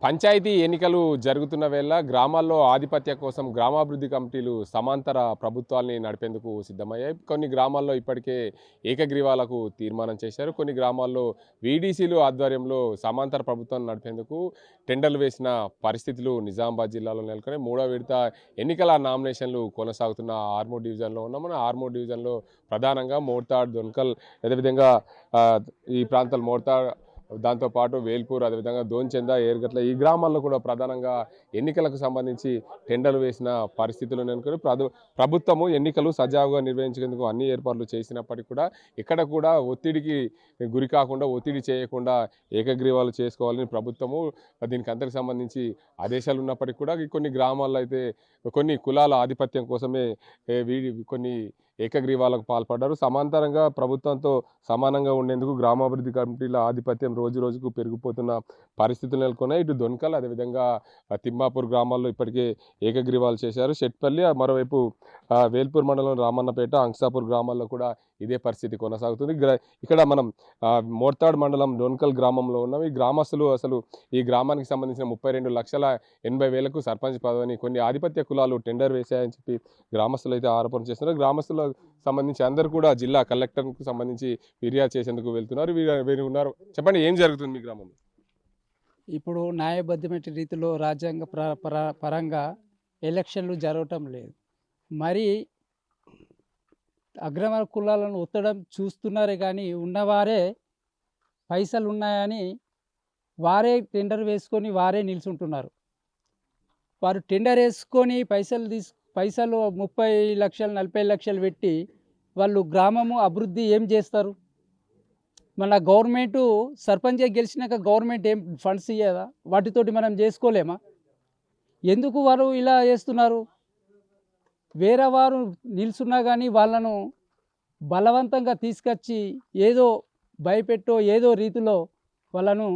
పంచాయతీ ఎన్నికలు జరుగుతున్న వేళ గ్రామాల్లో ఆధిపత్య కోసం గ్రామాభివృద్ధి కమిటీలు సమాంతర ప్రభుత్వాల్ని నడిపేందుకు సిద్ధమయ్యాయి. కొన్ని గ్రామాల్లో ఇప్పటికే ఏకగ్రీవాలకు తీర్మానం చేశారు. కొన్ని గ్రామాల్లో వీడీసీలు ఆధ్వర్యంలో సమాంతర ప్రభుత్వం నడిపేందుకు టెండర్లు వేసిన పరిస్థితులు నిజామాబాద్ జిల్లాలో నెలకొని మూడో విడత ఎన్నికల నామినేషన్లు కొనసాగుతున్న ఆర్మూర్ డివిజన్లో ఉన్నాం. మన ఆర్మూర్ డివిజన్లో ప్రధానంగా మోర్తాడ్, దొన్కల్, అదేవిధంగా ఈ ప్రాంతాలు మోర్తాడ్, దాంతోపాటు వేల్పూర్, అదేవిధంగా దోన్చెంద, ఏర్గట్ల ఈ గ్రామాల్లో కూడా ప్రధానంగా ఎన్నికలకు సంబంధించి టెండర్లు వేసిన పరిస్థితులు నెలకొని ప్రభుత్వము ఎన్నికలు సజావుగా నిర్వహించేందుకు అన్ని ఏర్పాట్లు చేసినప్పటికీ కూడా ఇక్కడ కూడా ఒత్తిడికి గురి కాకుండా, ఒత్తిడి చేయకుండా ఏకగ్రీవాలు చేసుకోవాలని ప్రభుత్వము దీనికి అంతకు సంబంధించి ఆదేశాలు ఉన్నప్పటికీ కూడా కొన్ని గ్రామాల్లో అయితే కొన్ని కులాల ఆధిపత్యం కోసమే కొన్ని ఏకగ్రీవాలకు పాల్పడ్డారు. సమాంతరంగా ప్రభుత్వంతో సమానంగా ఉండేందుకు గ్రామాభివృద్ధి కమిటీల ఆధిపత్యం రోజు రోజుకు పెరిగిపోతున్న పరిస్థితులు నెలకొన్నాయి. ఇటు దొన్కల్, అదేవిధంగా తిమ్మాపూర్ గ్రామాల్లో ఇప్పటికే ఏకగ్రీవాలు చేశారు. షెట్పల్లి, మరోవైపు వేల్పూర్ మండలం రామన్నపేట, అంక్సాపూర్ గ్రామాల్లో కూడా ఇదే పరిస్థితి కొనసాగుతుంది. ఇక్కడ మనం మోర్తాడ్ మండలం డొన్కల్ గ్రామంలో ఉన్నాం. ఈ గ్రామస్తులు అసలు ఈ గ్రామానికి సంబంధించిన 32,80,000కు సర్పంచ్ పదవిని కొన్ని ఆధిపత్య కులాలు టెండర్ వేశాయని చెప్పి గ్రామస్తులు అయితే ఆరోపణ చేస్తున్నారు. గ్రామస్తులకు సంబంధించి అందరూ కూడా జిల్లా కలెక్టర్కు సంబంధించి ఫిర్యాదు చేసేందుకు వెళ్తున్నారు. వీరు ఉన్నారు. చెప్పండి, ఏం జరుగుతుంది మీ గ్రామంలో? ఇప్పుడు న్యాయబద్ధమైన రీతిలో రాజ్యాంగ పరంగా ఎలక్షన్లు జరగటం లేదు. మరి అగ్రవర్ణ కులాలను ఒత్తడం చూస్తున్నారే కానీ ఉన్నవారే పైసలు ఉన్నాయని వారే టెండర్ వేసుకొని వారే నిల్చుంటున్నారు. వారు టెండర్ వేసుకొని పైసలు 30 లక్షలు 40 లక్షలు పెట్టి వాళ్ళు గ్రామము అభివృద్ధి ఏం చేస్తారు? మన గవర్నమెంటు సర్పంచ్ గెలిచినాక గవర్నమెంట్ ఏం ఫండ్స్ ఇయ్యదా? వాటితోటి మనం చేసుకోలేమా? ఎందుకు వారు ఇలా చేస్తున్నారు? వేరే వారు నిల్చున్నా కానీ వాళ్ళను బలవంతంగా తీసుకొచ్చి ఏదో భయపెట్టో ఏదో రీతిలో వాళ్ళను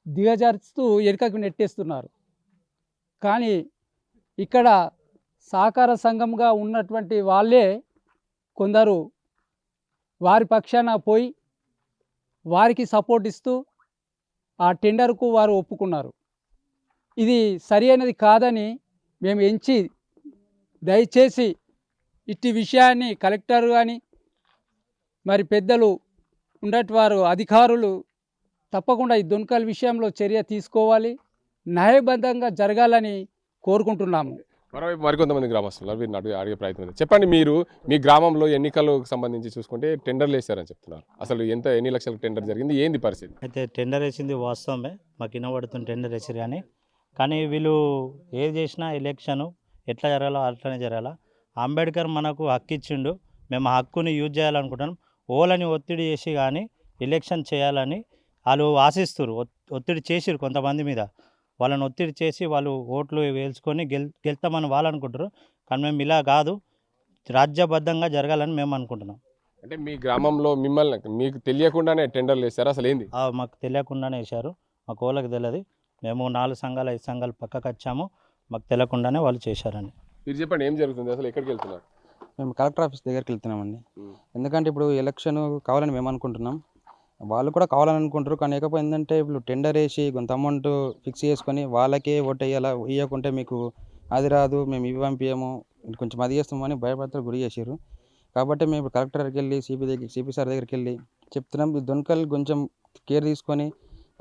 దిగజారుస్తూ వెనుకకు నెట్టేస్తున్నారు. కానీ ఇక్కడ సహకార సంఘంగా ఉన్నటువంటి వాళ్ళే కొందరు వారి పక్షాన పోయి వారికి సపోర్ట్ ఇస్తూ ఆ టెండర్కు వారు ఒప్పుకున్నారు. ఇది సరి అయినది కాదని మేము ఎంచి దయచేసి ఇట్టి విషయాన్ని కలెక్టర్ కానీ మరి పెద్దలు ఉన్నటువంటి అధికారులు తప్పకుండా ఈ దొన్కల్ విషయంలో చర్య తీసుకోవాలి, న్యాయబద్ధంగా జరగాలని కోరుకుంటున్నాము. మరోవైపు మరికొంతమంది గ్రామస్తులు వీరిని అడిగే ప్రయత్నం. చెప్పండి, మీరు మీ గ్రామంలో ఎన్నికలకు సంబంధించి చూసుకుంటే టెండర్లు వేశారని చెప్తున్నారు. అసలు ఎన్ని లక్షలకు టెండర్ జరిగింది, ఏంది పరిస్థితి? అయితే టెండర్ వేసింది వాస్తవమే, మాకు వినబడుతుంది టెండర్ వేసారు. కానీ వీళ్ళు ఏది చేసినా ఎలక్షన్ ఎట్లా జరగాలో అట్లనే జరగాల. అంబేద్కర్ మనకు హక్కు ఇచ్చిండు, మేము హక్కుని యూజ్ చేయాలనుకుంటున్నాం. ఓలని ఒత్తిడి చేసి కానీ ఎలక్షన్ చేయాలని వాళ్ళు ఆశిస్తారు. ఒత్తిడి చేసిరు కొంతమంది మీద, వాళ్ళని ఒత్తిడి చేసి వాళ్ళు ఓట్లు వేల్చుకొని గెలుస్తామని వాళ్ళు అనుకుంటారు. కానీ మేము ఇలా కాదు, రాజ్యబద్ధంగా జరగాలని మేము అనుకుంటున్నాం. అంటే మీ గ్రామంలో మీకు తెలియకుండానే టెండర్లు వేశారు? అసలు ఏంది? మాకు తెలియకుండానే వేశారు, మాకు ఓళ్ళకి తెలియదు. మేము 4 సంఘాలు 5 సంఘాలు పక్కకు వచ్చాము, మాకు తెలియకుండానే వాళ్ళు చేశారని. మీరు చెప్పండి, ఏం జరుగుతుంది అసలు? ఎక్కడికి వెళ్తున్నారు? మేము కలెక్టర్ ఆఫీస్ దగ్గరికి వెళ్తున్నామండి. ఎందుకంటే ఇప్పుడు ఎలక్షన్ కావాలని మేము అనుకుంటున్నాం, వాళ్ళు కూడా కావాలని అనుకుంటారు. కానీ ఇకపోతే ఏంటంటే ఇప్పుడు టెండర్ వేసి కొంత అమౌంట్ ఫిక్స్ చేసుకొని వాళ్ళకే ఓటు వేయాలా, వేయకుంటే మీకు అది రాదు, మేము ఇవి పంపించము, కొంచెం అది చేస్తామని భయపడతారు, గురి చేసారు. కాబట్టి మేము ఇప్పుడు కలెక్టర్ దగ్గరికి వెళ్ళి సిపి సార్ దగ్గరికి వెళ్ళి చెప్తున్నాం. దొన్కల్ కొంచెం కేర్ తీసుకొని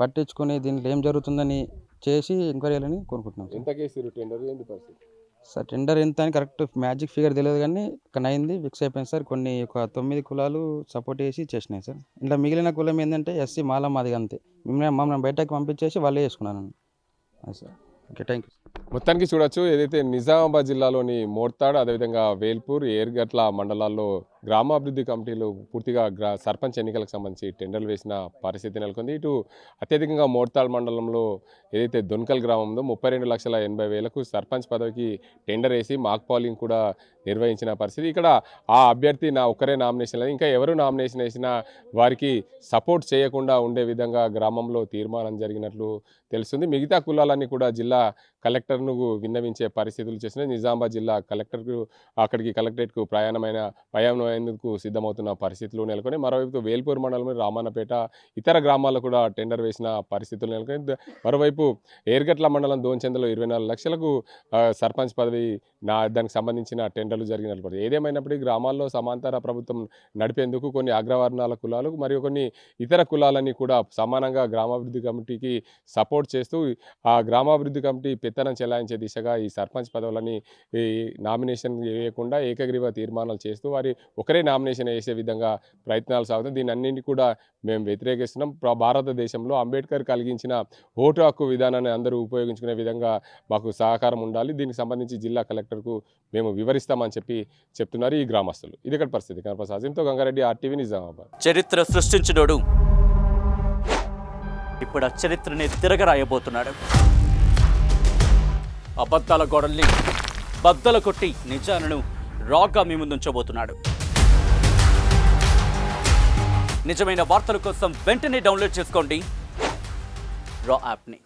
పట్టించుకొని దీంట్లో ఏం జరుగుతుందని చేసి ఎంక్వైరీ చేయాలని కోరుకుంటున్నాం. ఎంత కేసు టెండర్, ఏంది పరిస్థితి సార్? టెండర్ ఎంత అని కరెక్ట్ మ్యాజిక్ ఫిగర్ తెలియదు కానీ కానీ అయింది, ఫిక్స్ అయిపోయింది సార్. ఒక 9 కులాలు సపోర్ట్ చేసి చేసినాయి సార్. ఇలా మిగిలిన కులం ఏంటంటే ఎస్సీ మాల మాదిగా అంతే. మమ్మల్ని బయటకు పంపించేసి వాళ్ళే చేసుకున్నాను సార్. Okay, thank you. మొత్తానికి చూడొచ్చు, ఏదైతే నిజామాబాద్ జిల్లాలోని మోర్తాడ్, అదేవిధంగా వేల్పూర్, ఏర్గట్ల మండలాల్లో గ్రామాభివృద్ధి కమిటీలు పూర్తిగా సర్పంచ్ ఎన్నికలకు సంబంధించి టెండర్లు వేసిన పరిస్థితి నెలకొంది. ఇటు అత్యధికంగా మోర్తాడ్ మండలంలో ఏదైతే దొన్కల్ గ్రామంలో 32,80,000కు సర్పంచ్ పదవికి టెండర్ వేసి మాక్ పాలింగ్ కూడా నిర్వహించిన పరిస్థితి. ఇక్కడ ఆ అభ్యర్థి నా ఒక్కరే నామినేషన్ లేదు, ఇంకా ఎవరు నామినేషన్ వేసినా వారికి సపోర్ట్ చేయకుండా ఉండే విధంగా గ్రామంలో తీర్మానం జరిగినట్లు తెలుస్తుంది. మిగతా కులాలన్నీ కూడా జిల్లా కలెక్టర్ను విన్నవించే పరిస్థితులు చేసినాయి. నిజామాబాద్ జిల్లా కలెక్టర్కు అక్కడికి కలెక్టరేట్కు ప్రయాణమయ్యేందుకు సిద్ధమవుతున్న పరిస్థితులు నెలకొని, మరోవైపు వేల్పూర్ మండలం రామన్నపేట ఇతర గ్రామాల్లో కూడా టెండర్ వేసిన పరిస్థితులు నెలకొని, మరోవైపు ఏర్గట్ల మండలం దోంచందలో 24 లక్షలకు సర్పంచ్ పదవి దానికి సంబంధించిన టెండర్లు జరిగినట్లు. ఏదేమైనప్పటికీ గ్రామాల్లో సమాంతర ప్రభుత్వం నడిపేందుకు కొన్ని అగ్రవర్ణాల కులాలు మరియు కొన్ని ఇతర కులాలన్నీ కూడా సమానంగా గ్రామాభివృద్ధి కమిటీకి సపోర్ట్ చేస్తూ ఆ గ్రామాభివృద్ధి కమిటీ పెత్తనం చెలాయించే దిశగా ఈ సర్పంచ్ పదవులని ఈ నామినేషన్ వేయకుండా ఏకగ్రీవ తీర్మానాలు చేస్తూ వారి ఒకరే నామినేషన్ వేసే విధంగా ప్రయత్నాలు సాగుతాయి. దీని అన్నింటి కూడా మేము వ్యతిరేకిస్తున్నాం. భారతదేశంలో అంబేద్కర్ కలిగించిన ఓటు హక్కు విధానాన్ని అందరూ ఉపయోగించుకునే విధంగా మాకు సహకారం ఉండాలి. దీనికి సంబంధించి జిల్లా కలెక్టర్కు మేము వివరిస్తామని చెప్తున్నారు ఈ గ్రామస్తులు. ఇది ఇక్కడ పరిస్థితి. కనపసాజింతో గంగారెడ్డి, RTV, నిజామాబాద్. చరిత్ర సృష్టించినోడు ఇప్పుడు ఆ చరిత్రని తిరగరాయబోతున్నాడు. అబద్ధాల గోడల్ని బద్దలు కొట్టి నిజాలను రాగా మీ ముందుంచబోతున్నాడు. నిజమైన వార్తల కోసం వెంటనే డౌన్లోడ్ చేసుకోండి రా యాప్ని.